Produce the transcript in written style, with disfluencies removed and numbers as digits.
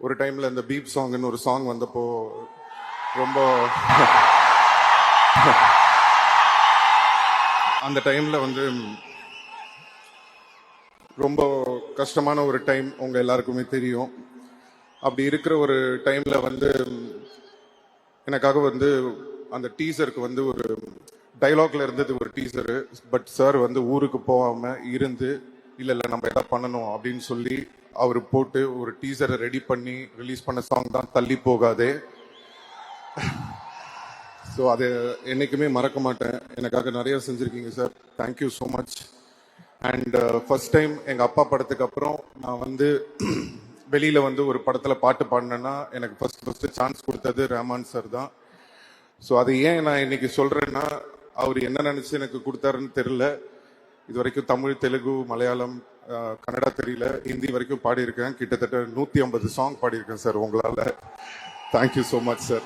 ஒரு டைம்ல இந்த பீப் சாங்னு ஒரு சாங் வந்தப்போ ரொம்ப அந்த டைம்ல வந்து ரொம்ப கஷ்டமான ஒரு டைம் உங்க எல்லாருக்குமே தெரியும். அப்படி இருக்கிற ஒரு டைம்ல வந்து எனக்காக வந்து அந்த டீசருக்கு வந்து ஒரு டைலாக்ல இருந்தது ஒரு டீசரு. பட் சார் வந்து ஊருக்கு போகாம இருந்து இல்ல நம்ம எதாவது பண்ணணும் அப்படின்னு சொல்லி அவர் போட்டு ஒரு டீசரை ரெடி பண்ணி ரிலீஸ் பண்ண சாங் தான் தள்ளி போகாதே. ஸோ அதை என்னைக்குமே மறக்க மாட்டேன். எனக்காக நிறைய செஞ்சுருக்கீங்க sir, thank you so much. And first time எங்கள் அப்பா படத்துக்கு அப்புறம் நான் வந்து வெளியில் வந்து ஒரு படத்தில் பாட்டு பாடினேன்னா எனக்கு ஃபர்ஸ்ட் சான்ஸ் கொடுத்தது ரஹ்மான் சார் தான். ஸோ அதை ஏன் நான் இன்னைக்கு சொல்கிறேன்னா, அவர் என்ன நினச்சி எனக்கு கொடுத்தாருன்னு தெரியல. இது வரைக்கும் தமிழ், தெலுங்கு, மலையாளம், கன்னடா தெரியல, ஹிந்தி வரைக்கும் பாடியிருக்கேன். கிட்டத்தட்ட 150 சாங் பாடியிருக்கேன் சார் உங்களால். Thank you so much sir.